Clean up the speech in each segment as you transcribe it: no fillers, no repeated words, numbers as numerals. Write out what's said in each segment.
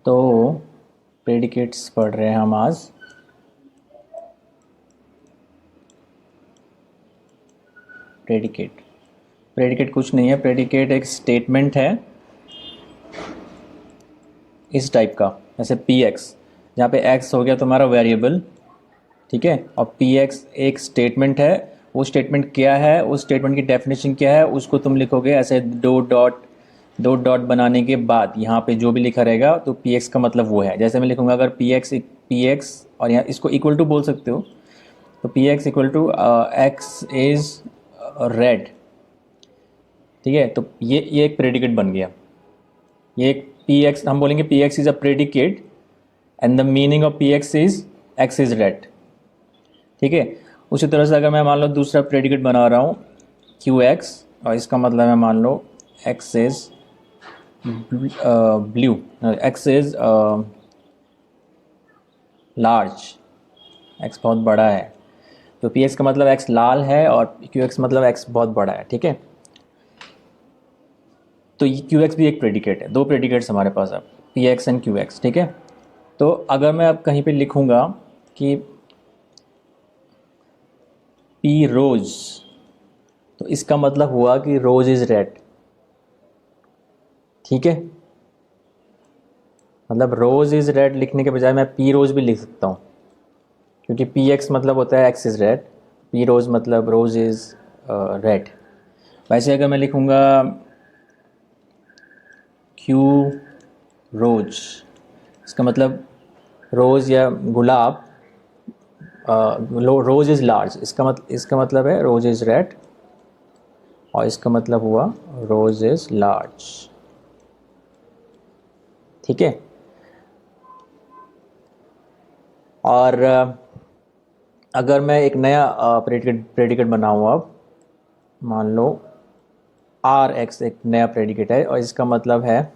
तो प्रेडिकेट्स पढ़ रहे हैं हम आज। प्रेडिकेट प्रेडिकेट कुछ नहीं है। प्रेडिकेट एक स्टेटमेंट है इस टाइप का, जैसे पी एक्स, जहाँ पे एक्स हो गया तुम्हारा वेरिएबल, ठीक है, और पी एक्स एक स्टेटमेंट है। वो स्टेटमेंट क्या है, उस स्टेटमेंट की डेफिनेशन क्या है, उसको तुम लिखोगे ऐसे दो डॉट बनाने के बाद यहाँ पे जो भी लिखा रहेगा तो पी एक्स का मतलब वो है। जैसे मैं लिखूंगा अगर पी एक्स और यहाँ इसको इक्वल टू बोल सकते हो, तो P X equal to X is red, ठीक है। तो ये एक प्रेडिकेट बन गया। ये एक पी एक्स हम बोलेंगे P x is a predicate and the meaning of P x is red, ठीक है। उसी तरह से अगर मैं मान लो दूसरा प्रेडिकेट बना रहा हूँ क्यू एक्स, और इसका मतलब है मान लो x is blue, x is large, x बहुत बड़ा है। तो पी एक्स का मतलब एक्स लाल है और क्यू एक्स मतलब एक्स बहुत बड़ा है, ठीक है। तो ये क्यू एक्स भी एक प्रेडिकेट है। दो प्रेडिकेट्स हमारे पास अब, P x and Q x, ठीक है। तो अगर मैं अब कहीं पे लिखूँगा कि पी रोज, तो इसका मतलब हुआ कि रोज इज़ रेड, ठीक है। मतलब रोज इज़ रेड लिखने के बजाय मैं पी रोज भी लिख सकता हूँ, क्योंकि पी एक्स मतलब होता है x is red, P rose मतलब रोज इज़ रेड। वैसे अगर मैं लिखूँगा क्यू रोज, इसका मतलब रोज़ या गुलाब, रोज इज़ लार्ज, इसका मतलब है रोज इज़ रेड, और इसका मतलब हुआ रोज इज़ लार्ज, ठीक है। और अगर मैं एक नया प्रेडिकेट बनाऊँ, अब मान लो आर एक्स एक नया प्रेडिकेट है, और इसका मतलब है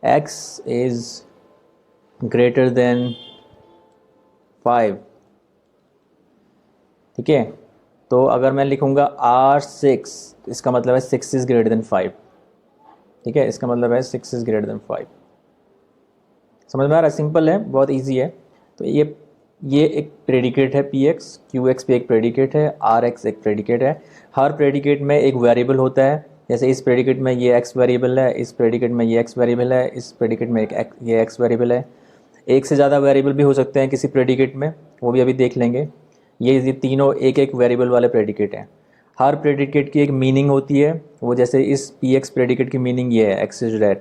एक्स इज़ ग्रेटर देन 5, ठीक है। तो अगर मैं लिखूँगा R6, इसका मतलब है 6 इज़ ग्रेटर देन 5, ठीक है। इसका मतलब है 6 इज़ ग्रेटर देन 5। समझ में आ रहा है? सिंपल है, बहुत इजी है। तो ये एक प्रेडिकेट है पी एक्स, क्यू एक्स भी एक प्रेडिकेट है, आर एक्स एक प्रेडिकेट है। हर प्रेडिकेट में एक वेरिएबल होता है। जैसे इस प्रेडिकेट में ये एक्स वेरिएबल है, इस प्रेडिकेट में ये एक्स वेरिएबल है, इस प्रेडिकेट में ये एक्स वेरिएबल है। एक से ज़्यादा वेरिएबल भी हो सकते हैं किसी प्रेडिकेट में, वो भी अभी देख लेंगे। ये तीनों एक एक वेरिएबल वाले प्रेडिकेट हैं। हर प्रेडिकेट की एक मीनिंग होती है। वो जैसे इस पी एक्स प्रेडिकेट की मीनिंग ये है, एक्स इज रेड,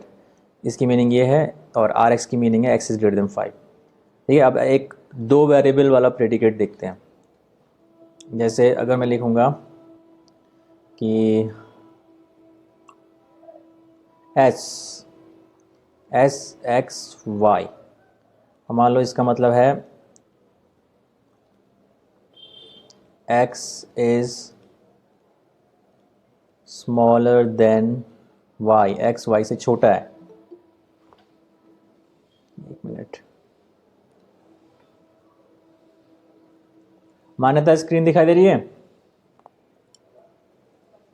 इसकी मीनिंग ये है, और आर एक्स की मीनिंग है एक्स इज ग्रेटर देन 5, ठीक है। अब एक दो वेरिएबल वाला प्रेडिकेट देखते हैं। जैसे अगर मैं लिखूँगा कि एस एक्स वाई, मान लो इसका मतलब है x is smaller than Y, X Y से छोटा है। एक मिनट, मान्यता स्क्रीन दिखाई दे रही है?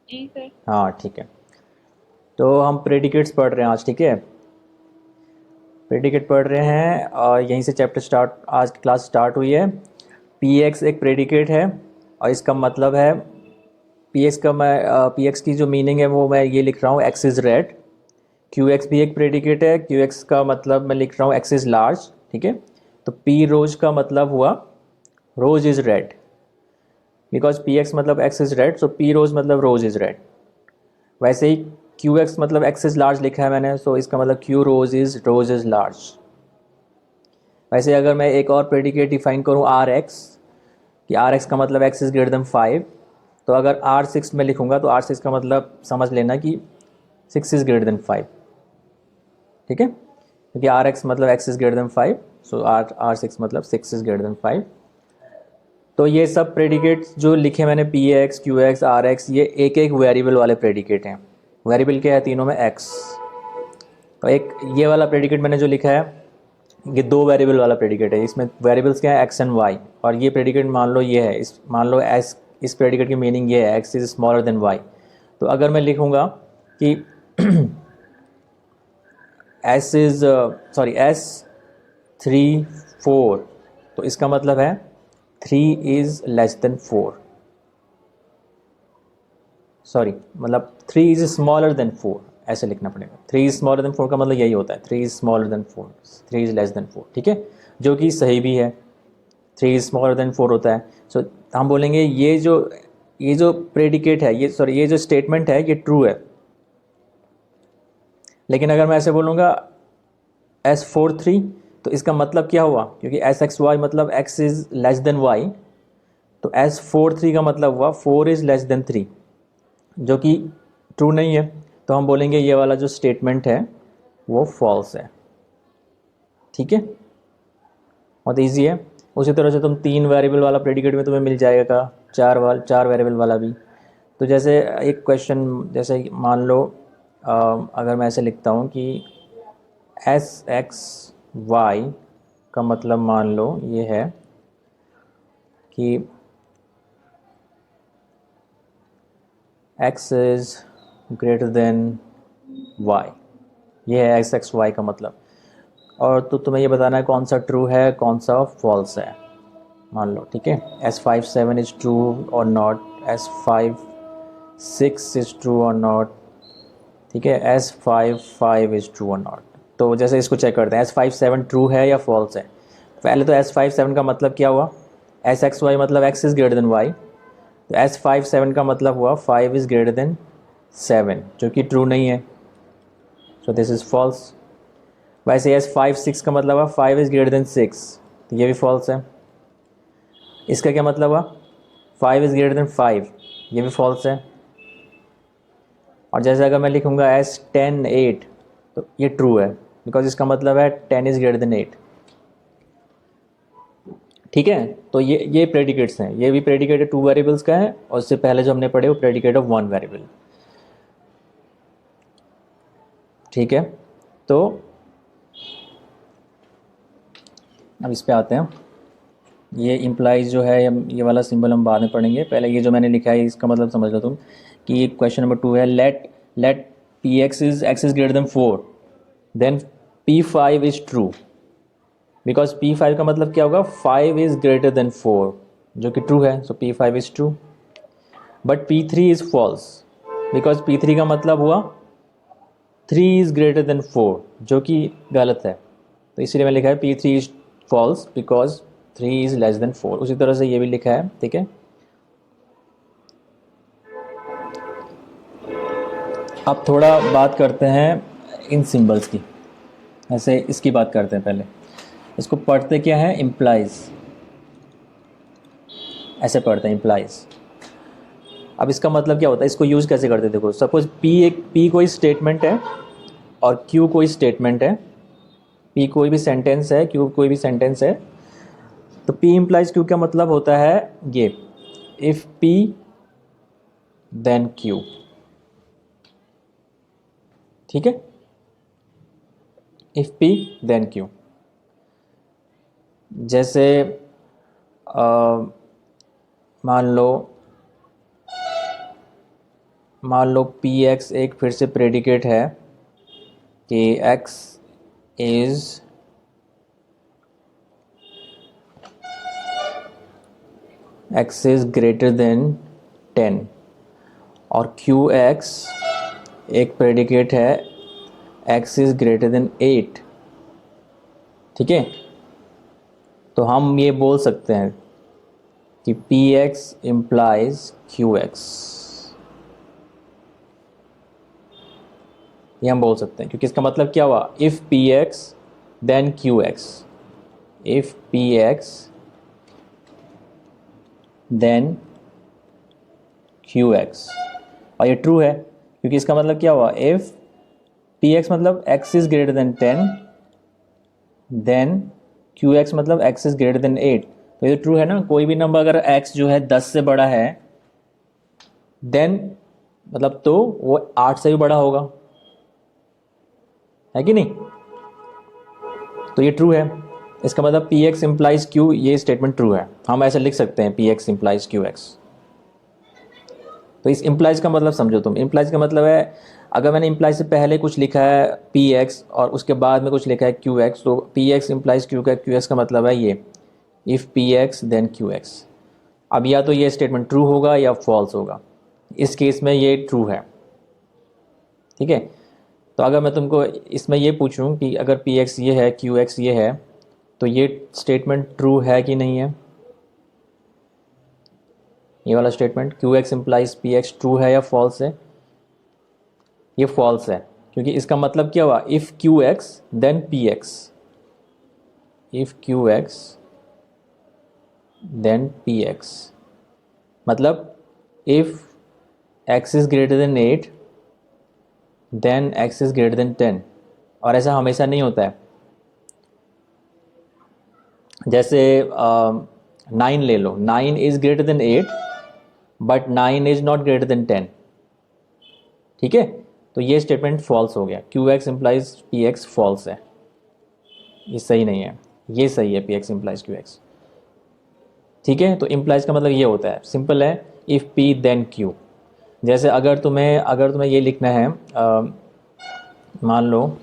जी सर। हाँ ठीक है। तो हम प्रेडिकेट्स पढ़ रहे हैं आज, ठीक है। प्रेडिकेट पढ़ रहे हैं और यहीं से चैप्टर स्टार्ट, आज की क्लास स्टार्ट हुई है। पी एक्स एक प्रेडिकेट है, और इसका मतलब है पी एक्स का, मैं पी एक्स की जो मीनिंग है वो मैं ये लिख रहा हूँ, x is red. Q x भी एक प्रेडिकेट है, क्यू एक्स का मतलब मैं लिख रहा हूँ एक्स इज़ लार्ज, ठीक है। तो पी रोज का मतलब हुआ rose is red, because P x मतलब x is red, so P rose मतलब रोज इज़ रेड। वैसे ही क्यू एक्स मतलब एक्स इज़ लार्ज लिखा है मैंने, सो इसका मतलब क्यू रोज इज़ लार्ज। वैसे अगर मैं एक और प्रेडिकेट डिफाइन करूँ आर एक्स, कि आर एक्स का मतलब एक्स इज़ ग्रेटर देन 5, तो अगर आर सिक्स में लिखूँगा तो आर सिक्स का मतलब समझ लेना कि 6 इज़ ग्रेटर देन 5, ठीक है। क्योंकि आर एक्स मतलब x is greater than 5, so R six मतलब 6 इज़ ग्रेटर देन 5। तो ये सब प्रेडिकेट्स जो लिखे मैंने, P X, Q X, R X, ये एक एक वेरिएबल वाले प्रेडिकेट हैं। वेरिएबल क्या है तीनों में? एक्स। तो एक ये वाला प्रेडिकेट मैंने जो लिखा है, ये दो वेरिएबल वाला प्रेडिकेट है। इसमें वेरिएबल्स क्या है? X and Y. और ये प्रेडिकेट मान लो ये है, मान लो एस, इस प्रेडिकेट की मीनिंग ये है, x is smaller than Y. तो अगर मैं लिखूँगा कि एस 3 4, तो इसका मतलब है 3 इज़ लेस देन 4, सॉरी मतलब 3 इज़ स्मॉलर देन 4, ऐसे लिखना पड़ेगा। 3 इज़ स्मॉलर देन 4 का मतलब यही होता है, 3 is smaller than 4, 3 is less than 4, ठीक है, जो कि सही भी है। 3 इज़ स्मॉलर देन 4 होता है। सो हम बोलेंगे ये जो प्रेडिकेट है, ये जो स्टेटमेंट है ये ट्रू है। लेकिन अगर मैं ऐसे बोलूँगा S43, तो इसका मतलब क्या हुआ, क्योंकि SXY मतलब x is less than y, तो S43 का मतलब हुआ 4 इज़ लेस देन 3, जो कि ट्रू नहीं है। तो हम बोलेंगे ये वाला जो स्टेटमेंट है वो फॉल्स है, ठीक है, बहुत ईजी है। उसी तरह से तुम 3 वेरिएबल वाला प्रेडिकेट में तुम्हें मिल जाएगा 4 वेरिएबल वाला भी। तो जैसे एक क्वेश्चन, जैसे मान लो अगर मैं ऐसे लिखता हूँ कि SXY का मतलब मान लो ये है कि x is greater then y, ये है SXY का मतलब। और तो तुम्हें ये बताना है कौन सा ट्रू है कौन सा फॉल्स है, मान लो, ठीक है। S57 इज़ ट्रू और नॉट, S56 इज़ ट्रू और नॉट, ठीक है, S55 इज़ ट्रू और नॉट। तो जैसे इसको चेक करते हैं, S57 ट्रू है या फॉल्स है। पहले तो S57 का मतलब क्या हुआ, SXY मतलब x is greater then y, तो S57 का मतलब हुआ 5 इज़ ग्रेटर देन 7, जो कि ट्रू नहीं है, सो दिस इज़ फॉल्स। वैसे S56 का मतलब हुआ 5 इज़ ग्रेटर देन 6, तो ये भी फॉल्स है। इसका क्या मतलब हुआ, 5 इज़ ग्रेटर देन 5, ये भी फॉल्स है। और जैसे अगर मैं लिखूँगा S10 8, तो ये ट्रू है, बिकॉज इसका मतलब है 10 इज़ ग्रेटर देन 8, ठीक है। तो ये प्रेडिकेट्स हैं, ये भी प्रेडिकेट है 2 वेरिएबल्स का है, और उससे पहले जो हमने पढ़े वो प्रेडिकेट ऑफ 1 वेरिएबल, ठीक है। तो अब इस पे आते हैं। ये इम्प्लाइज जो है, ये वाला सिंबल हम बाद में पढ़ेंगे, पहले ये जो मैंने लिखा है इसका मतलब समझ लो तुम, कि क्वेश्चन नंबर 2 है, let Px is x is greater than 4, then P5 is true, because P5 का मतलब क्या होगा, 5 इज ग्रेटर देन 4, जो कि ट्रू है, so P5 is true. But P3 is false, because P3 का मतलब हुआ 3 इज ग्रेटर देन 4, जो कि गलत है, तो इसीलिए मैं लिखा है P3 is false because 3 is less than 4। उसी तरह से ये भी लिखा है, ठीक है। अब थोड़ा बात करते हैं इन सिंबल्स की, ऐसे इसकी बात करते हैं पहले। इसको पढ़ते क्या है, इम्प्लाइज, ऐसे पढ़ते हैं इम्प्लाइज। अब इसका मतलब क्या होता है, इसको यूज़ कैसे करते हैं, देखो सपोज P कोई स्टेटमेंट है और Q कोई स्टेटमेंट है, P कोई भी सेंटेंस है, Q कोई भी सेंटेंस है, तो P इम्प्लाइज Q का मतलब होता है ये, इफ़ P देन Q, ठीक है, इफ़ P देन Q। जैसे मान लो Px एक फिर से प्रेडिकेट है कि x इज़ ग्रेटर देन 10, और Qx एक प्रेडिकेट है x इज़ ग्रेटर देन 8, ठीक है। तो हम ये बोल सकते हैं कि Px इम्प्लाइज Qx, ये हम बोल सकते हैं, क्योंकि इसका मतलब क्या हुआ, if Px then Qx, if Px then Qx, और ये ट्रू है, क्योंकि इसका मतलब क्या हुआ, इफ़ Px मतलब x is greater than 10, then Qx मतलब x इज़ ग्रेटर देन 8, तो ये ट्रू है ना। कोई भी नंबर अगर x जो है 10 से बड़ा है, देन मतलब तो वो 8 से भी बड़ा होगा, है कि नहीं, तो ये ट्रू है। इसका मतलब Px इम्प्लाइज Q, ये स्टेटमेंट ट्रू है, हम ऐसे लिख सकते हैं Px इम्प्लाइज Qx। तो इस इम्प्लाइज का मतलब समझो तुम। इम्प्लाइज का मतलब है, अगर मैंने इम्प्लाइज से पहले कुछ लिखा है पी एक्स और उसके बाद में कुछ लिखा है क्यू एक्स, तो P x implies Q x का मतलब है ये, if P x then Q x. अब या तो ये स्टेटमेंट ट्रू होगा या फॉल्स होगा। इस केस में ये ट्रू है, ठीक है। तो अगर मैं तुमको इसमें ये पूछूं कि अगर पी एक्स ये है, क्यू एक्स ये है, तो ये स्टेटमेंट ट्रू है कि नहीं है? ये वाला statement Q x implies P x true है या फॉल्स है? ये फॉल्स है, क्योंकि इसका मतलब क्या हुआ, if Q x then P x, if Q x then P x, मतलब if x is greater than 8 then x is greater than 10। और ऐसा हमेशा नहीं होता है। जैसे 9 ले लो, 9 is greater than 8 but 9 is not greater than 10, ठीक है। तो ये स्टेटमेंट फॉल्स हो गया, Q x implies P x false है, ये सही नहीं है। ये सही है, P x implies Q x, ठीक है। तो इम्प्लाइज का मतलब ये होता है, सिंपल है, इफ़ पी देन क्यू। जैसे अगर तुम्हें ये लिखना है, मान लो,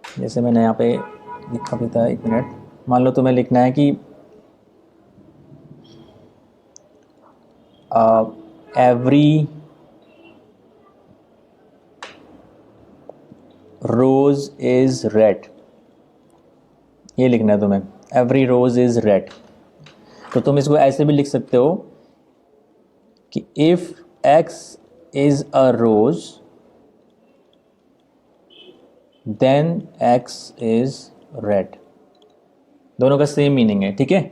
जैसे मैंने यहाँ पे लिखा भी था, एक मिनट, मान लो तुम्हें लिखना है कि एवरी रोज इज़ रेड, ये लिखना है तुम्हें, एवरी रोज इज़ रेड। तो तुम इसको ऐसे भी लिख सकते हो कि if x is a rose then x is red. दोनों का सेम मीनिंग है, ठीक है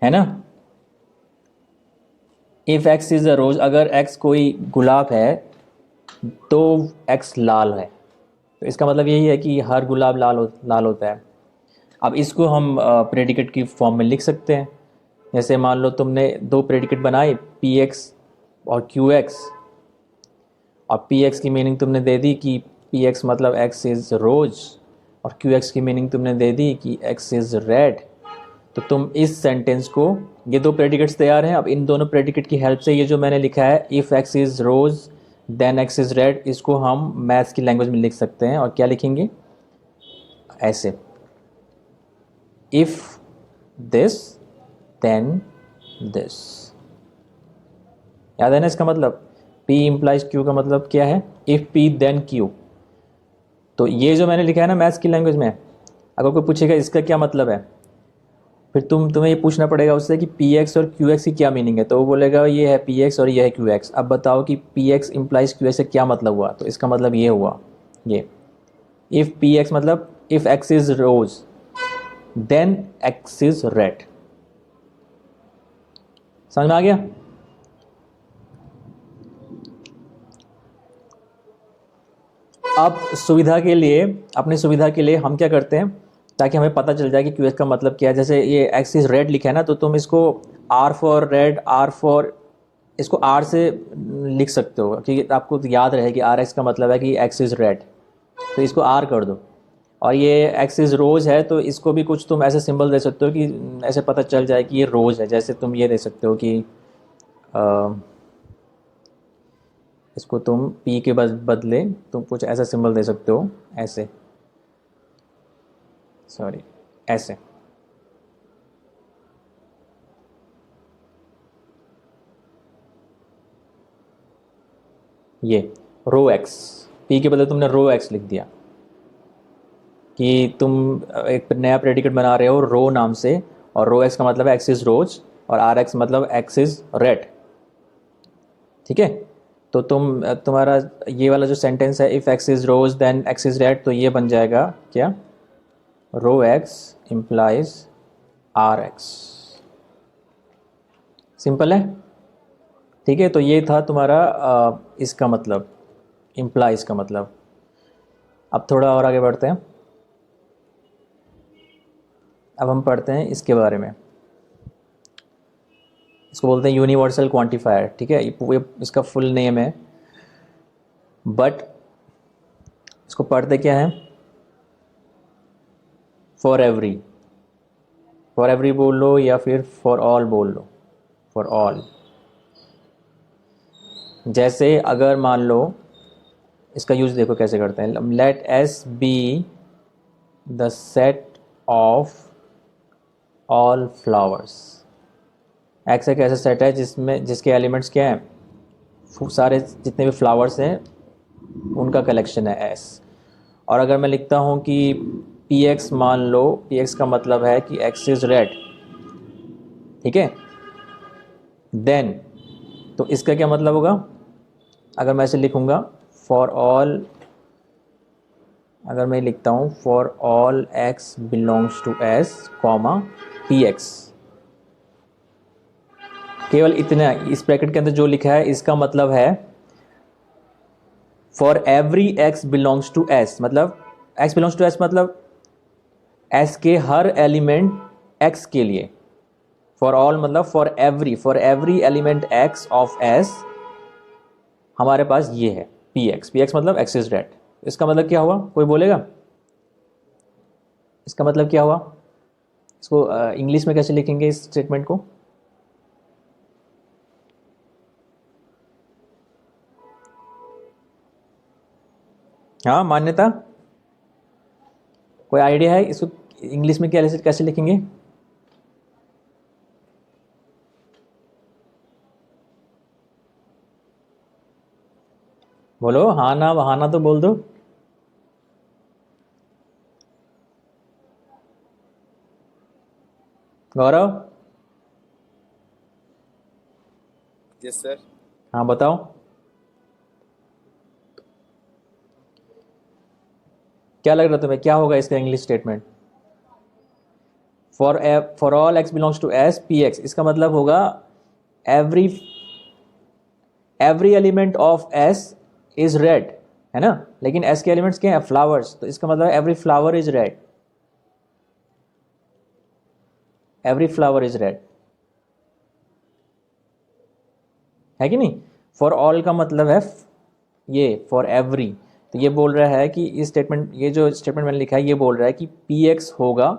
ना। If x is a rose, अगर एक्स कोई गुलाब है तो एक्स लाल है, तो इसका मतलब यही है कि हर गुलाब लाल होता है। अब इसको हम प्रेडिकेट की फॉर्म में लिख सकते हैं। जैसे मान लो तुमने दो प्रेडिकेट बनाए, पी एक्स और क्यू एक्स, और पी एक्स की मीनिंग तुमने दे दी कि पी एक्स मतलब एक्स इज़ रोज, और क्यू एक्स की मीनिंग तुमने दे दी कि एक्स इज़ रेड। तो तुम इस सेंटेंस को, ये दो प्रेडिकेट्स तैयार हैं, अब इन दोनों प्रेडिकेट की हेल्प से ये जो मैंने लिखा है, if x is rose then x is red, इसको हम मैथ्स की लैंग्वेज में लिख सकते हैं। और क्या लिखेंगे, ऐसे, इफ़ दिस देन दिस। याद है ना इसका मतलब, P इम्प्लाइज Q का मतलब क्या है, इफ़ P देन Q। तो ये जो मैंने लिखा है ना मैथ्स की लैंग्वेज में, अगर कोई पूछेगा इसका क्या मतलब है, फिर तुम्हें ये पूछना पड़ेगा उससे कि पी एक्स और क्यू एक्स की क्या मीनिंग है। तो वो बोलेगा ये है पी एक्स और ये है क्यू एक्स। अब बताओ कि P x implies Q x से क्या मतलब हुआ। तो इसका मतलब ये हुआ, ये इफ़ पी एक्स मतलब if x is rose then x is red. समझ में आ गया? अब सुविधा के लिए, अपनी सुविधा के लिए हम क्या करते हैं, ताकि हमें पता चल जाए कि क्यू एक्स का मतलब क्या है। जैसे ये एक्स इज रेड लिखा है ना, तो तुम इसको R for red, R for, इसको आर से लिख सकते हो, क्योंकि आपको तो याद रहे कि आर एक्स का मतलब है कि एक्स इज़ रेड, तो इसको आर कर दो। और ये एक्स इज़ रोज़ है, तो इसको भी कुछ तुम ऐसे सिंबल दे सकते हो कि ऐसे पता चल जाए कि ये रोज़ है। जैसे तुम ये दे सकते हो कि इसको तुम पी के बदले तुम कुछ ऐसा सिंबल दे सकते हो, ऐसे, सॉरी, ऐसे। ये रो एक्स, पी के बदले तुमने रो एक्स लिख दिया, कि तुम एक नया प्रेडिकेट बना रहे हो रो नाम से, और रो एक्स का मतलब है एक्स इज रोज, और आर एक्स मतलब एक्स इज रेड, ठीक है। तो तुम्हारा ये वाला जो सेंटेंस है, if x is rose then x is red, तो ये बन जाएगा क्या, row x implies R x. Simple है, ठीक है। तो ये था तुम्हारा इसका मतलब, इम्प्लाइज का मतलब। अब थोड़ा और आगे बढ़ते हैं। अब हम पढ़ते हैं इसके बारे में, इसको बोलते हैं यूनिवर्सल क्वांटिफायर, ठीक है। ये इसका फुल नेम है, बट इसको पढ़ते क्या है, फॉर एवरी, फॉर एवरी बोल लो या फिर फॉर ऑल बोल लो, फॉर ऑल। जैसे अगर मान लो, इसका यूज़ देखो कैसे करते हैं, let S be the set of all flowers. X एक ऐसा सेट है जिसके एलिमेंट्स क्या हैं, सारे जितने भी फ्लावर्स हैं उनका कलेक्शन है एस। और अगर मैं लिखता हूँ कि पी एक्स, मान लो पी एक्स का मतलब है कि एक्स इज़ रेड, ठीक है, देन तो इसका क्या मतलब होगा, अगर मैं इसे लिखूँगा फॉर ऑल, अगर मैं लिखता हूँ for all x belongs to S comma P x, केवल इतना इस ब्रैकेट के अंदर जो लिखा है इसका मतलब है for every x belongs to S, मतलब एक्स बिलोंग्स टू एस मतलब एस के हर एलिमेंट एक्स के लिए। फॉर ऑल मतलब for every element x of S हमारे पास ये है पी एक्स। पी एक्स मतलब एक्स इज रेड। इसका मतलब क्या हुआ, कोई बोलेगा इसका मतलब क्या हुआ? इसको इंग्लिश में कैसे लिखेंगे इस स्टेटमेंट को? हाँ, मान्यता, कोई आइडिया है इसको इंग्लिश में कैसे कैसे लिखेंगे? बोलो, हाँ ना बहाना तो बोल दो। गौरव, यस सर। हाँ बताओ। क्या लग रहा है तुम्हें, क्या होगा इसका English statement? For all x belongs to S P x, इसका मतलब होगा every every element of S is red, है ना, लेकिन एस के एलिमेंट्स क्या है, फ्लावर्स, तो इसका मतलब every flower is red, every flower is red, है कि नहीं? फॉर ऑल का मतलब है ये फॉर एवरी, तो ये बोल रहा है कि इस स्टेटमेंट, ये जो स्टेटमेंट मैंने लिखा है ये बोल रहा है कि पी एक्स होगा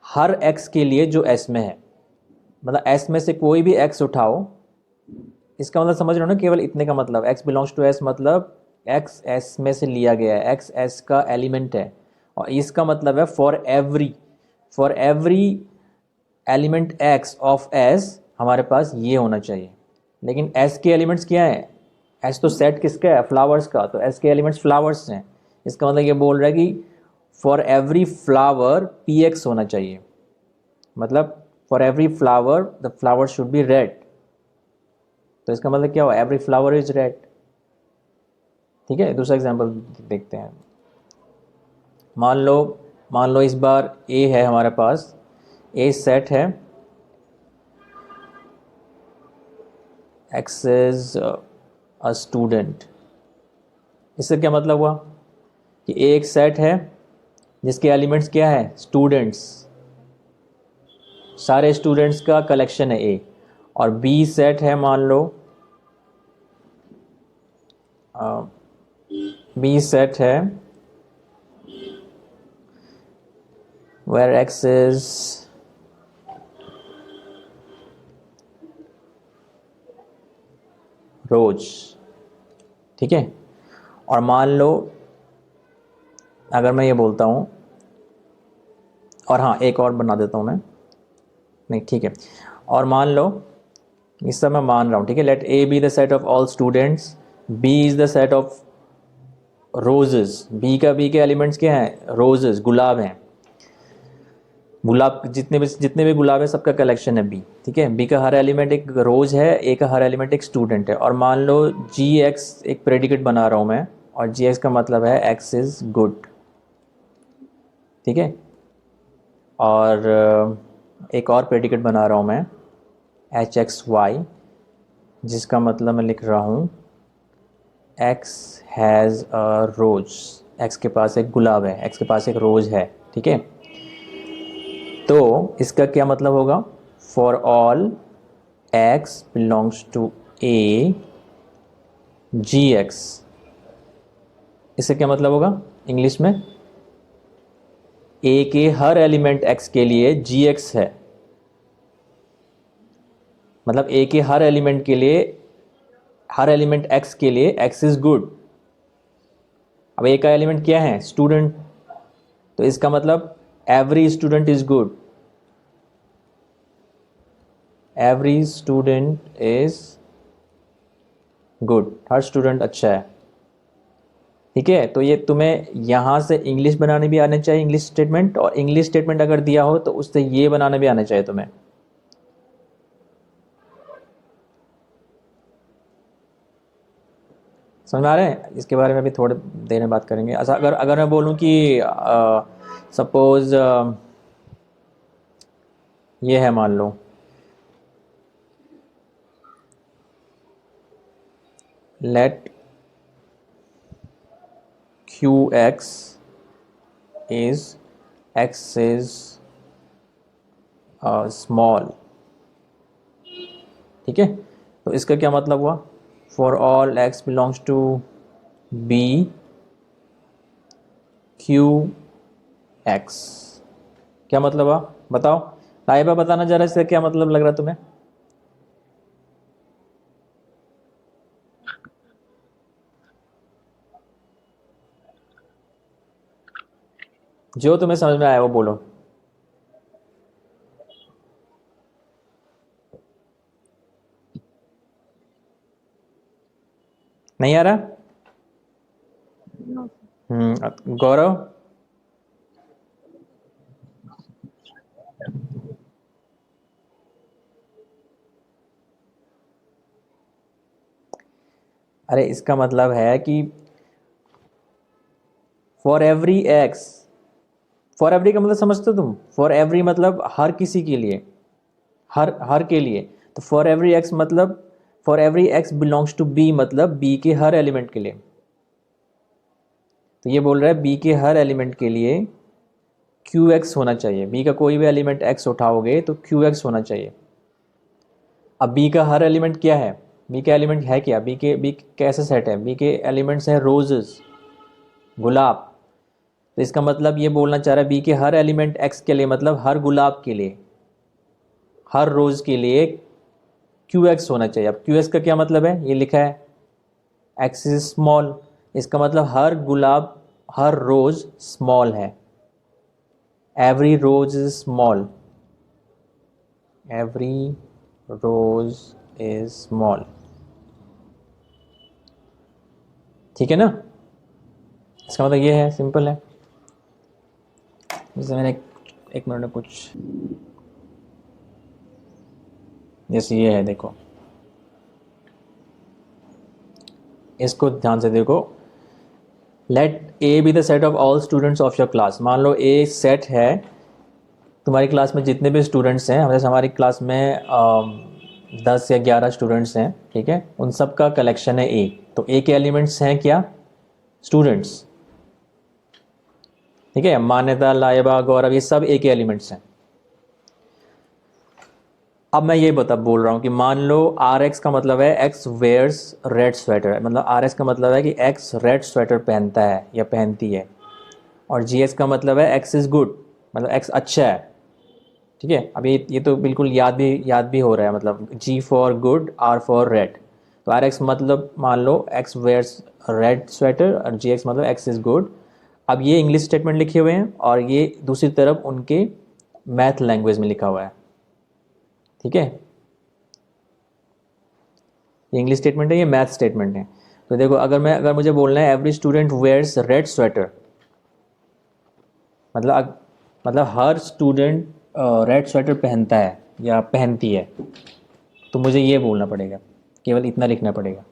हर एक्स के लिए जो एस में है, मतलब एस में से कोई भी एक्स उठाओ, इसका मतलब समझ रहे हो ना, केवल इतने का मतलब एक्स बिलोंग्स टू एस मतलब एक्स एस में से लिया गया है, एक्स एस का एलिमेंट है। और इसका मतलब है for every element x of S हमारे पास ये होना चाहिए। लेकिन एस के एलिमेंट्स क्या है, एस तो सेट किसका है, फ्लावर्स का, तो एस के एलिमेंट्स फ्लावर्स हैं। इसका मतलब ये बोल रहा है कि for every flower P x होना चाहिए, मतलब for every flower the flower should be red. तो इसका मतलब क्या हुआ, एवरी फ्लावर इज रेड। ठीक है, दूसरा एग्जांपल देखते हैं। मान लो इस बार ए है हमारे पास, ए सेट है, एक्स इज अ स्टूडेंट। इससे क्या मतलब हुआ कि ए एक सेट है जिसके एलिमेंट्स क्या है, स्टूडेंट्स, सारे स्टूडेंट्स का कलेक्शन है ए। और बी सेट है, मान लो बी सेट है where x is रोज, ठीक है। और मान लो अगर मैं ये बोलता हूँ, और हाँ एक और बना देता हूँ मैं, नहीं ठीक है, और मान लो इस सब मैं मान रहा हूँ, ठीक है, let A be the set of all students, B is the set of roses, B के एलिमेंट्स क्या हैं, रोजेस, गुलाब हैं, गुलाब जितने भी गुलाब है सबका कलेक्शन है बी, ठीक है। बी का हर एलिमेंट एक रोज है, ए का हर एलिमेंट एक स्टूडेंट है। और मान लो जी एक्स एक प्रेडिकेट बना रहा हूँ मैं, और जी एक्स का मतलब है एक्स इज गुड, ठीक है। और एक और प्रेडिकेट बना रहा हूँ मैं एच एक्स वाई, जिसका मतलब मैं लिख रहा हूँ x has a rose, x के पास एक गुलाब है, एक्स के पास एक रोज है, ठीक है। तो इसका क्या मतलब होगा, for all x belongs to A G x, इससे क्या मतलब होगा इंग्लिश में, ए के हर एलिमेंट एक्स के लिए जी एक्स है, मतलब ए के हर एलिमेंट के लिए, हर एलिमेंट एक्स के लिए एक्स इज गुड। अब ए का एलिमेंट क्या है? स्टूडेंट, तो इसका मतलब every student is good, every student is good, her student अच्छा है। ठीक है, तो ये तुम्हें यहाँ से इंग्लिश बनाने भी आने चाहिए, इंग्लिश स्टेटमेंट, और इंग्लिश स्टेटमेंट अगर दिया हो तो उससे ये बनाने भी आना चाहिए तुम्हें। समझ में आ रहे हैं? इसके बारे में भी थोड़ी देर में बात करेंगे। अच्छा, अगर अगर मैं बोलूँ कि सपोज ये है, मान लो let Q x is x is small. ठीक है, तो इसका क्या मतलब हुआ? For all x belongs to B Q x, क्या मतलब हुआ बताओ? लाइबा बताना जरा, इसका क्या मतलब लग रहा है तुम्हें? जो तुम्हें समझ में आया वो बोलो। नहीं आ रहा? गौरव, अरे इसका मतलब है कि for every x, for every का मतलब समझते हो तुम? फॉर एवरी मतलब हर किसी के लिए, हर हर के लिए। तो फॉर एवरी एक्स मतलब for every x belongs to B, मतलब बी के हर एलिमेंट के लिए। तो ये बोल रहा है बी के हर एलिमेंट के लिए क्यू एक्स होना चाहिए। बी का कोई भी एलिमेंट एक्स उठाओगे तो क्यू एक्स होना चाहिए। अब बी का हर एलिमेंट क्या है? बी का एलिमेंट है क्या? बी कैसे सेट है? बी के एलिमेंट्स हैं रोजेस, गुलाब। तो इसका मतलब ये बोलना चाह रहा है बी के हर एलिमेंट एक्स के लिए, मतलब हर गुलाब के लिए, हर रोज के लिए क्यू एक्स होना चाहिए। अब क्यू एक्स का क्या मतलब है? ये लिखा है एक्स इज स्मॉल, इसका मतलब हर गुलाब, हर रोज स्मॉल है। Every rose is small, every rose is small. ठीक है ना? इसका मतलब ये है, सिंपल है। जैसे मैंने एक मिनट में कुछ, जैसे ये है देखो, इसको ध्यान से देखो। Let A be the set of all students of your class. मान लो ए सेट है, तुम्हारी क्लास में जितने भी स्टूडेंट्स हैं, जैसे हमारी क्लास में 10 या 11 स्टूडेंट्स हैं, ठीक है, उन सब का कलेक्शन है ए। तो ए के एलिमेंट्स हैं क्या? स्टूडेंट्स। ठीक है, मान्यता, लाइबा, गौरव, ये सब ए के एलिमेंट्स हैं। अब मैं ये बोल रहा हूँ कि मान लो आर एक्स का मतलब है एक्स वेयर्स रेड स्वेटर, मतलब आर एक्स का मतलब है कि एक्स रेड स्वेटर पहनता है या पहनती है। और जी एक्स का मतलब है एक्स इज़ गुड, मतलब एक्स अच्छा है। ठीक है, अब ये तो बिल्कुल याद भी हो रहा है, मतलब G for good, R for red. तो आर एक्स मतलब मान लो एक्स वेयर्स रेड स्वेटर, और जी एक्स मतलब एक्स इज़ गुड। अब ये इंग्लिश स्टेटमेंट लिखे हुए हैं और ये दूसरी तरफ उनके मैथ लैंग्वेज में लिखा हुआ है। ठीक है, ये इंग्लिश स्टेटमेंट है, ये मैथ स्टेटमेंट है। तो देखो, अगर मुझे बोलना है every student wears red sweater, मतलब हर स्टूडेंट रेड स्वेटर पहनता है या पहनती है, तो मुझे ये बोलना पड़ेगा, केवल इतना लिखना पड़ेगा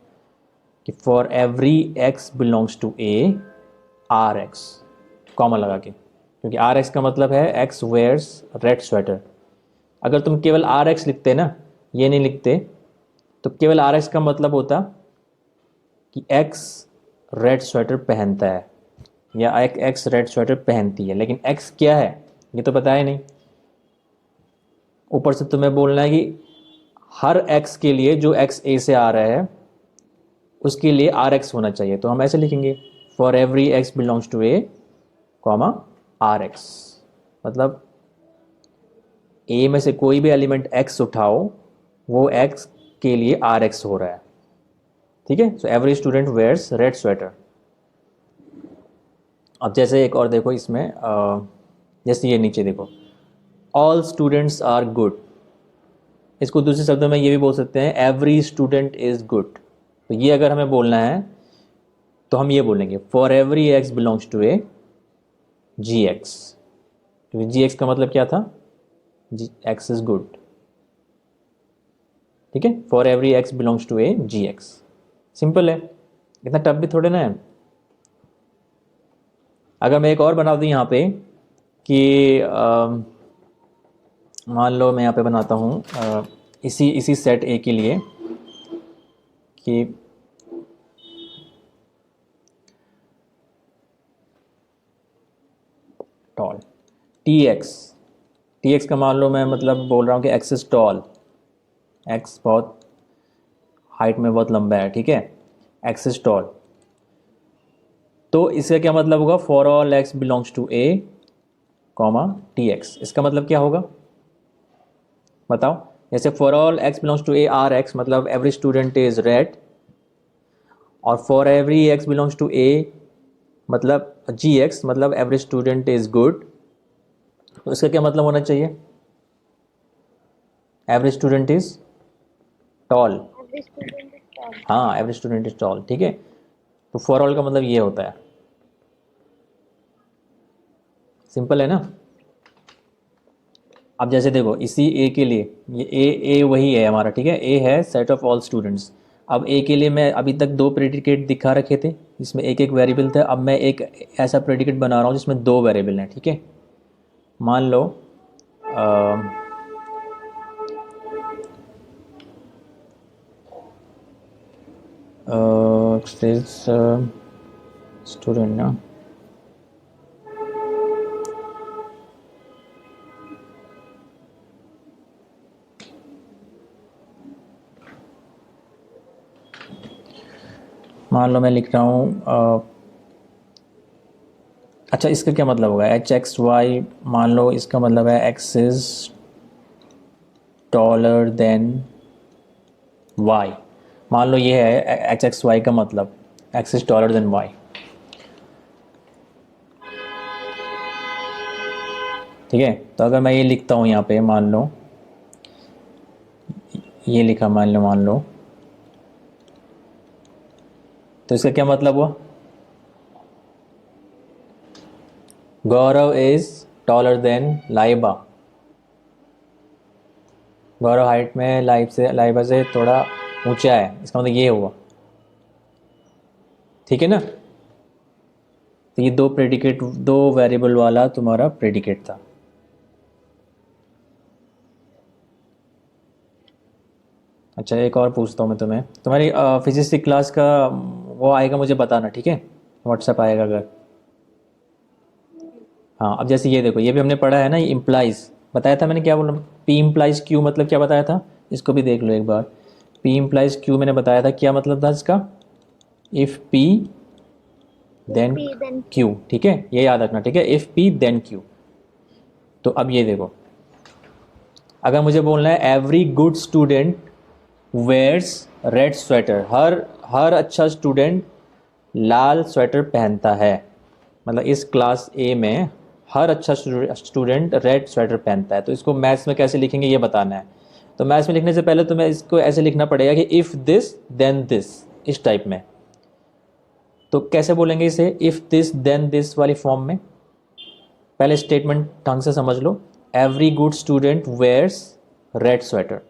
कि for every x belongs to A R x, comma लगा के, क्योंकि आर एक्स का मतलब है एक्स वेयर्स रेड स्वेटर। अगर तुम केवल आर एक्स लिखते ना, ये नहीं लिखते, तो केवल आर एक्स का मतलब होता कि एक्स रेड स्वेटर पहनता है या एक्स रेड स्वेटर पहनती है, लेकिन एक्स क्या है ये तो पता ही नहीं। ऊपर से तुम्हें बोलना है कि हर एक्स के लिए जो एक्स ए से आ रहा है उसके लिए आर एक्स होना चाहिए। तो हम ऐसे लिखेंगे for every x belongs to A comma R x, मतलब ए में से कोई भी एलिमेंट एक्स उठाओ वो एक्स के लिए आर एक्स हो रहा है, ठीक है। So every student wears red sweater. अब जैसे एक और देखो इसमें, जैसे ये नीचे देखो, ऑल स्टूडेंट्स आर गुड। इसको दूसरे शब्दों में ये भी बोल सकते हैं एवरी स्टूडेंट इज़ गुड। तो ये अगर हमें बोलना है तो हम ये बोलेंगे for every x belongs to A G x. क्योंकि जी एक्स का मतलब क्या था, जी एक्स इज गुड, ठीक है। For every x belongs to A G x, simple है, इतना टफ भी थोड़े ना है। अगर मैं एक और बना दूँ यहाँ पे कि मान लो मैं यहाँ पे बनाता हूँ इसी इसी सेट ए के लिए कि टॉल टी एक्स का मान लो मैं मतलब बोल रहा हूँ कि एक्स इज टॉल, एक्स बहुत हाइट में बहुत लंबा है, ठीक है, एक्स इज टॉल। तो इसका क्या मतलब होगा, for all x belongs to A comma t x. इसका मतलब क्या होगा बताओ। जैसे for all x belongs to A R x मतलब एवरी स्टूडेंट इज रेड, और for every x belongs to a मतलब जी एक्स मतलब एवरी स्टूडेंट इज गुड। तो इसका क्या मतलब होना चाहिए, एवरी स्टूडेंट इज टॉल। हाँ, एवरी स्टूडेंट इज टॉल, ठीक है। तो फॉर ऑल का मतलब ये होता है, सिंपल है ना। अब जैसे देखो इसी ए के लिए, ये ए वही है हमारा, ठीक है, ए है सेट ऑफ ऑल स्टूडेंट्स। अब ए के लिए मैं अभी तक दो प्रेडिकेट दिखा रखे थे, इसमें एक एक वेरिएबल था। अब मैं एक ऐसा प्रेडिकेट बना रहा हूँ जिसमें दो वेरिएबल हैं, ठीक है। मान लो स्टूडेंट ना, मान लो मैं लिख रहा हूँ अच्छा इसका क्या मतलब होगा, एच एक्स वाई, मान लो इसका मतलब है x is taller than y. मान लो ये है एच एक्स वाई का मतलब x is taller than y, ठीक है। तो अगर मैं ये लिखता हूँ यहाँ पे, मान लो ये लिखा, मान लो तो इसका क्या मतलब हुआ, Gaurav is taller than Laiba. Gaurav height में लाइबा से थोड़ा ऊंचा है, इसका मतलब ये हुआ, ठीक है ना। तो ये दो प्रेडिकेट, दो वेरिएबल वाला तुम्हारा प्रेडिकेट था। अच्छा एक और पूछता हूँ मैं तुम्हें, तुम्हारी फिजिक्स की क्लास का वो आएगा मुझे बताना, ठीक है, व्हाट्सएप आएगा अगर। हाँ अब जैसे ये देखो, ये भी हमने पढ़ा है ना, ये इम्प्लाइज बताया था मैंने, क्या बोला, पी इम्प्लाइज क्यू मतलब क्या बताया था, इसको भी देख लो एक बार। पी इम्प्लाइज क्यू मैंने बताया था, क्या मतलब था इसका, इफ़ पी देन क्यू, ठीक है, ये याद रखना, ठीक है, इफ़ पी देन क्यू। तो अब ये देखो, अगर मुझे बोलना है every good student wears red sweater, हर हर अच्छा स्टूडेंट लाल स्वेटर पहनता है, मतलब इस क्लास ए में हर अच्छा स्टूडेंट रेड स्वेटर पहनता है। तो इसको मैथ्स में कैसे लिखेंगे ये बताना है। तो मैथ्स में लिखने से पहले तुम्हें इसको ऐसे लिखना पड़ेगा कि इफ़ दिस देन दिस, इस टाइप में। तो कैसे बोलेंगे इसे, इफ़ दिस देन दिस वाली फॉर्म में। पहले स्टेटमेंट ढंग से समझ लो, every good student wears red sweater,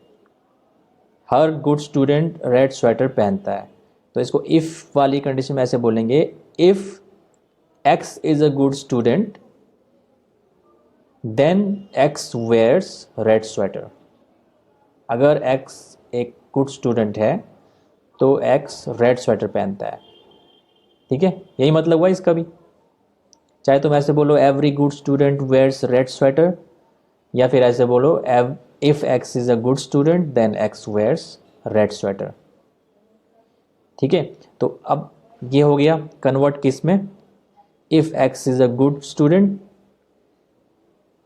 हर गुड स्टूडेंट रेड स्वेटर पहनता है। तो इसको इफ़ वाली कंडीशन में ऐसे बोलेंगे, if x is a good student then x wears red sweater. अगर एक्स एक गुड स्टूडेंट है तो एक्स रेड स्वेटर पहनता है, ठीक है, यही मतलब हुआ इसका भी। चाहे तुम ऐसे बोलो every good student wears red sweater, या फिर ऐसे बोलो if x is a good student then x wears red sweater, ठीक है। तो अब ये हो गया कन्वर्ट किस में, if x is a good student,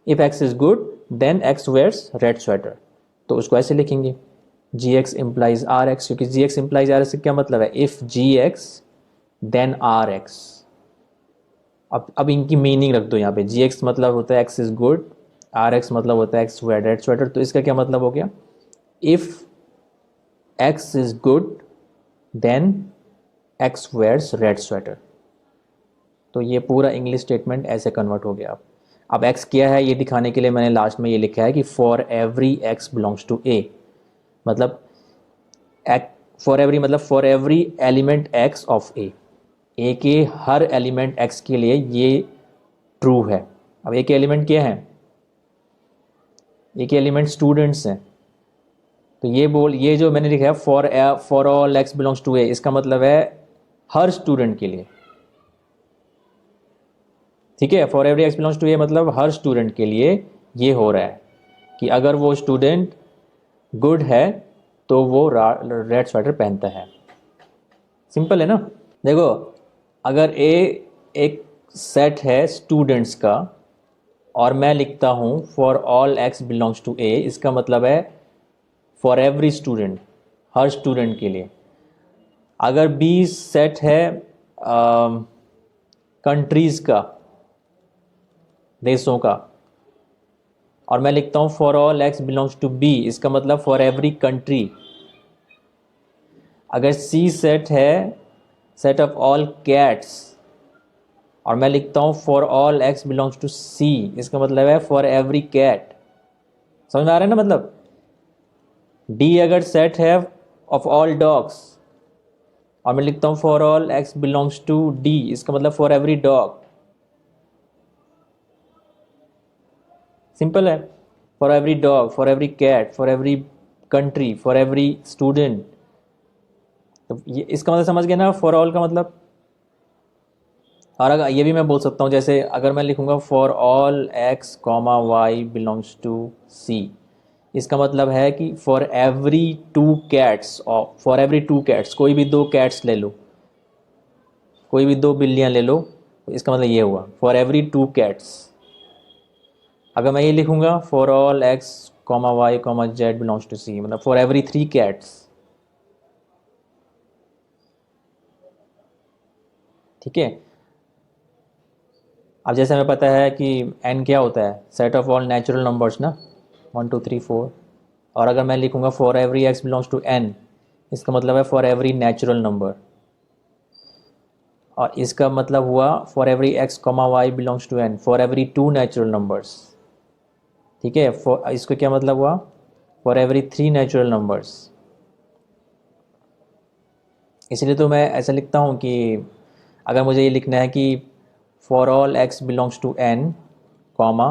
if x is good then x wears red sweater. तो उसको ऐसे लिखेंगे, G x implies R x, क्योंकि G x implies R x से क्या मतलब है, if G x then R x. अब इनकी मीनिंग रख दो यहाँ पे, जी एक्स मतलब होता है x is good, R x मतलब होता है एक्स वेयर रेड स्वेटर। तो इसका क्या मतलब हो गया, if x is good then x wears red sweater. तो ये पूरा इंग्लिश स्टेटमेंट ऐसे कन्वर्ट हो गया। अब एक्स क्या है ये दिखाने के लिए मैंने लास्ट में ये लिखा है कि for every x belongs to a, मतलब फॉर एवरी मतलब for every element x of a के हर एलिमेंट एक्स के लिए ये ट्रू है। अब ए के एलिमेंट क्या है, ए के एलिमेंट स्टूडेंट्स हैं। तो ये जो मैंने लिखा है for all x belongs to a, इसका मतलब है हर स्टूडेंट के लिए। ठीक है, for every x belongs to a मतलब हर स्टूडेंट के लिए ये हो रहा है कि अगर वो स्टूडेंट गुड है तो वो रेड स्वेटर पहनता है। सिंपल है ना। देखो, अगर ए एक सेट है स्टूडेंट्स का और मैं लिखता हूँ for all x belongs to a, इसका मतलब है फॉर एवरी स्टूडेंट, हर स्टूडेंट के लिए। अगर बी सेट है कंट्रीज़ का, देशों का, और मैं लिखता हूँ for all x belongs to b, इसका मतलब फॉर एवरी कंट्री। अगर सी सेट है सेट ऑफ ऑल कैट्स और मैं लिखता हूँ for all x belongs to c, इसका मतलब है फॉर एवरी कैट। समझ में आ रहा है ना मतलब। डी अगर सेट है ऑफ ऑल डॉग्स और मैं लिखता हूँ for all x belongs to D, इसका मतलब फॉर एवरी डॉग। सिंपल है, for every dog, for every cat, for every country, for every student. तो ये इसका मतलब समझ गए ना, फॉर ऑल का मतलब। और अगर ये भी मैं बोल सकता हूँ, जैसे अगर मैं लिखूँगा for all x comma y belongs to c, इसका मतलब है कि फॉर एवरी टू कैट्स, और फॉर एवरी टू कैट्स, कोई भी दो कैट्स ले लो, कोई भी दो बिल्लियाँ ले लो, तो इसका मतलब ये हुआ फॉर एवरी टू कैट्स। अगर मैं ये लिखूँगा for all x comma y comma z belongs to c, मतलब फॉर एवरी थ्री कैट्स। ठीक है। अब जैसे हमें पता है कि n क्या होता है, set of all natural numbers ना, 1 2 3 4। और अगर मैं लिखूँगा for every x belongs to n, इसका मतलब है फॉर एवरी नेचुरल नंबर। और इसका मतलब हुआ for every x comma y belongs to n, for every two natural numbers. ठीक है, इसको क्या मतलब हुआ, for every three natural numbers. इसलिए तो मैं ऐसा लिखता हूँ कि अगर मुझे ये लिखना है कि for all x belongs to n comma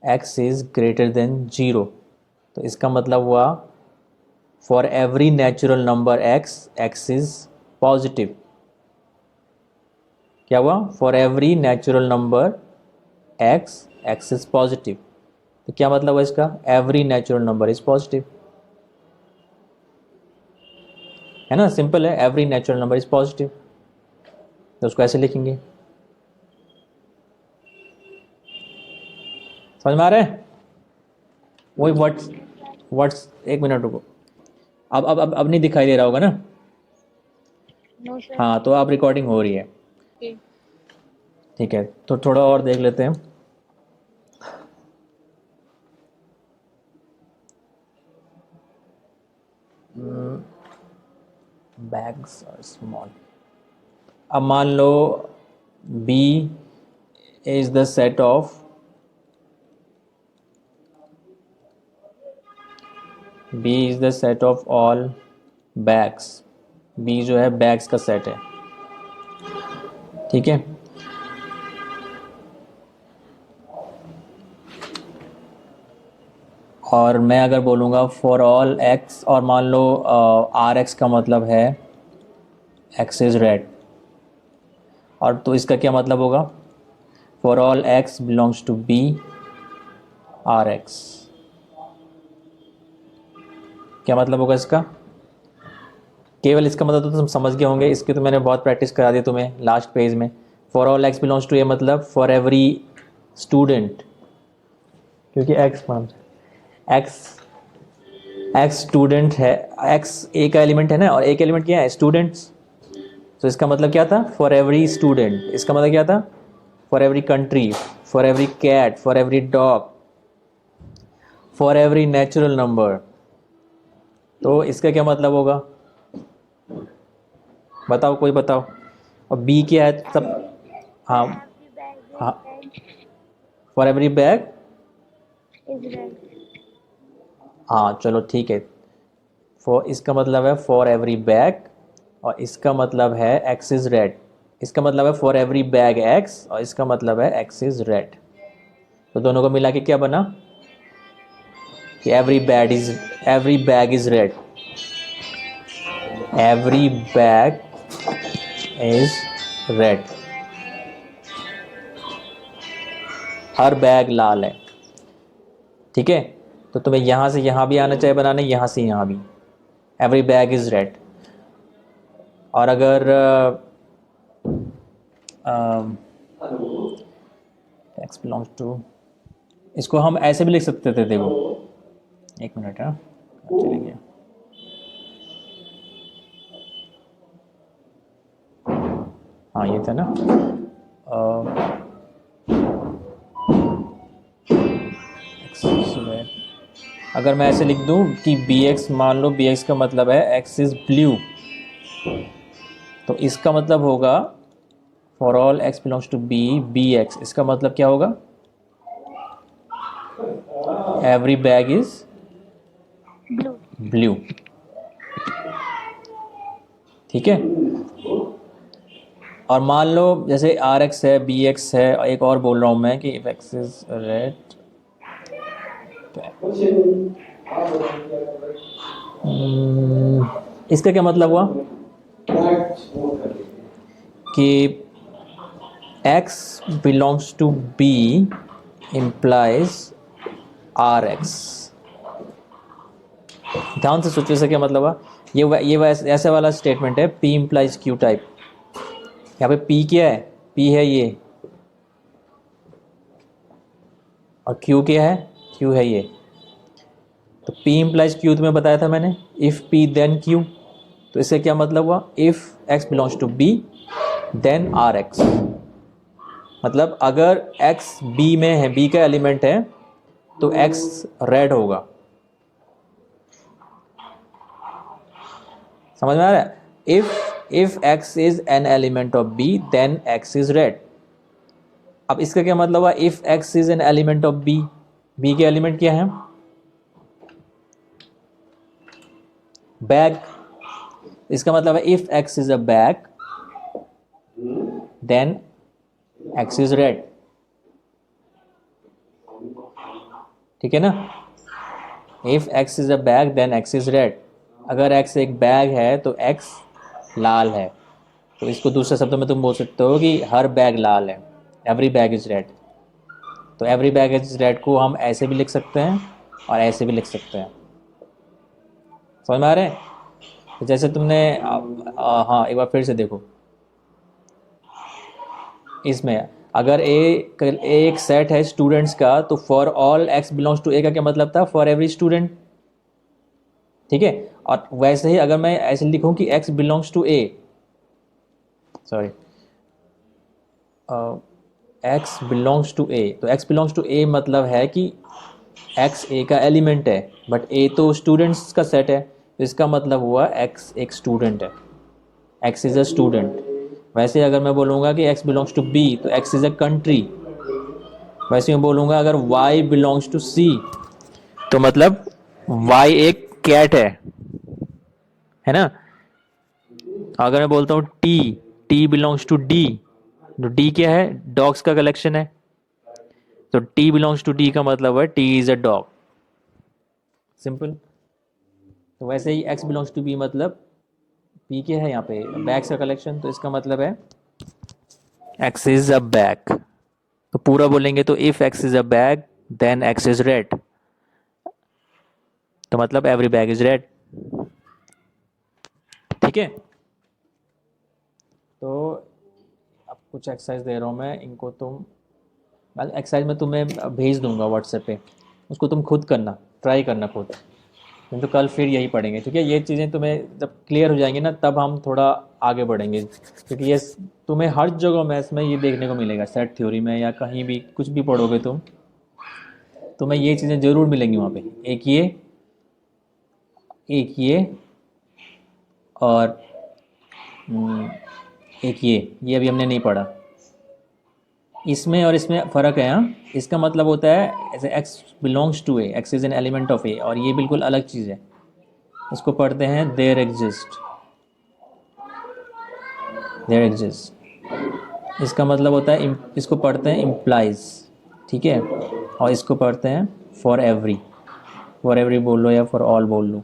x is greater than 0, तो इसका मतलब हुआ for every natural number x, x is positive. क्या हुआ, for every natural number x, x is positive. तो क्या मतलब हुआ इसका, every natural number is positive, है ना। सिंपल है, every natural number is positive, तो उसको ऐसे लिखेंगे। समझ में आ रहा है। वही व्हाट्स एक मिनट रुको। अब नहीं दिखाई दे रहा होगा ना। No sir. हाँ, तो अब रिकॉर्डिंग हो रही है। ओके। ठीक है, तो थोड़ा और देख लेते हैं। Bags are small. अब मान लो b is the set of, b is the set of all bags, b जो है बैग्स का सेट है। ठीक है, और मैं अगर बोलूँगा फॉर ऑल एक्स, और मान लो आर एक्स का मतलब है एक्स इज़ रेड, और तो इसका क्या मतलब होगा, for all x belongs to B R x. क्या मतलब होगा इसका, केवल इसका मतलब तो तुम समझ गए होंगे, इसकी तो मैंने बहुत प्रैक्टिस करा दी तुम्हें लास्ट पेज में। For all x belongs to a मतलब फॉर एवरी स्टूडेंट, क्योंकि एक्स एक्स स्टूडेंट है, एक्स ए का एलिमेंट है ना, और ए का एलिमेंट क्या है? स्टूडेंट्स। तो इसका मतलब क्या था? For every student. इसका मतलब क्या था? For every country, for every cat, for every dog, for every natural number. तो इसका क्या मतलब होगा? बताओ, कोई बताओ। और बी क्या है सब? हाँ Every bag is हाँ, red. For every bag. Is red. हाँ चलो ठीक है। फॉर इसका मतलब है फॉर एवरी बैग, और इसका मतलब है एक्स इज रेड। इसका मतलब है फॉर एवरी बैग एक्स, और इसका मतलब है एक्स इज रेड। तो दोनों को मिला के क्या बना कि every bag is red. Every bag is red. हर बैग लाल है। ठीक है, तो तुम्हें यहाँ से यहाँ भी आना चाहिए बनाने, यहाँ से यहाँ भी। Every bag is red. और अगर एक्स बिलोंग्स टू, इसको हम ऐसे भी लिख सकते थे, देखो एक मिनट। हाँ चले गया। हाँ ये था ना, अगर मैं ऐसे लिख दूं कि बी एक्स, मान लो बी एक्स का मतलब है एक्स इज ब्लू, तो इसका मतलब होगा for all x belongs to B, B x, इसका मतलब क्या होगा? Every bag is Blue. Blue. ठीक है, और मान लो जैसे आर एक्स है, बी एक्स है, और एक और बोल रहा हूं मैं कि इफ एक्स इज रेड, इसका क्या मतलब हुआ कि x belongs to b implies rx। ध्यान से सोचो इसका क्या मतलब हुआ। ये ऐसे वाला स्टेटमेंट है, p implies q टाइप। यहाँ पे p क्या है? p है ये, और q क्या है? q है ये। तो p implies q तुम्हें बताया था मैंने, if p then q। तो इससे क्या मतलब हुआ? if x belongs to b then rx। मतलब अगर x b में है, b का एलिमेंट है, तो x रेड होगा। समझ में आ रहा है? If x is an element of b then x is red. अब इसका क्या मतलब हुआ? If x is an element of b, b के एलिमेंट क्या है? बैग। इसका मतलब है if x is a bag then x is red. ठीक है ना? If x is a bag then x is red. अगर x एक बैग है तो x लाल है। तो इसको दूसरे शब्दों में तुम बोल सकते हो कि हर बैग लाल है, एवरी बैग इज रेड। तो एवरी बैग इज रेड को हम ऐसे भी लिख सकते हैं और ऐसे भी लिख सकते हैं। समझ में आ रहे हैं? तो जैसे तुमने हाँ एक बार फिर से देखो, इसमें अगर एक सेट है स्टूडेंट्स का, तो for all x belongs to a का क्या मतलब था? For every student. ठीक है, और वैसे ही अगर मैं ऐसे लिखूं कि x belongs to a, sorry, x belongs to a, तो एक्स बिलोंग्स टू ए मतलब है कि एक्स ए का एलिमेंट है, बट ए तो स्टूडेंट्स का सेट है, तो इसका मतलब हुआ एक्स एक स्टूडेंट है, एक्स इज़ अ स्टूडेंट। वैसे अगर मैं बोलूँगा कि एक्स बिलोंग्स टू बी, तो एक्स इज़ अ कंट्री। वैसे मैं बोलूँगा अगर वाई बिलोंग्स टू सी, तो मतलब वाई एक कैट है ना? अगर मैं बोलता हूँ T, T belongs to D, तो डी क्या है? डॉग्स का कलेक्शन है। तो टी बिलोंग्स टू डी का मतलब है T is a dog. Simple. तो वैसे ही एक्स बिलोंग्स टू बी मतलब पी क्या है यहाँ पे? बैग्स का कलेक्शन, तो इसका मतलब है एक्स इज अ बैग। तो पूरा बोलेंगे तो if x is a bag then x is red, तो मतलब एवरी बैग इज रेड। ठीक है, तो अब कुछ एक्सरसाइज दे रहा हूँ मैं, इनको तुम, एक्सरसाइज में तुम्हें भेज दूंगा व्हाट्सएप पे, उसको तुम खुद करना, ट्राई करना खुद। तो कल फिर यही पढ़ेंगे, ठीक है। ये चीज़ें तुम्हें जब क्लियर हो जाएंगी ना तब हम थोड़ा आगे बढ़ेंगे, क्योंकि ये तुम्हें हर जगह मैथ्स में ये देखने को मिलेगा, सेट थ्योरी में या कहीं भी कुछ भी पढ़ोगे तुम, तुम्हें ये चीज़ें ज़रूर मिलेंगी वहाँ पे। एक ये और एक ये अभी हमने नहीं पढ़ा। इसमें और इसमें फ़र्क है, हाँ। इसका मतलब होता है ऐसे x belongs to a, x is an element of a, और ये बिल्कुल अलग चीज़ है। इसको पढ़ते हैं देयर एग्जिस्ट। इसका मतलब होता है इसको पढ़ते हैं इम्प्लाइज, ठीक है। और इसको पढ़ते हैं फॉर एवरी बोल लो या फॉर ऑल बोल लो।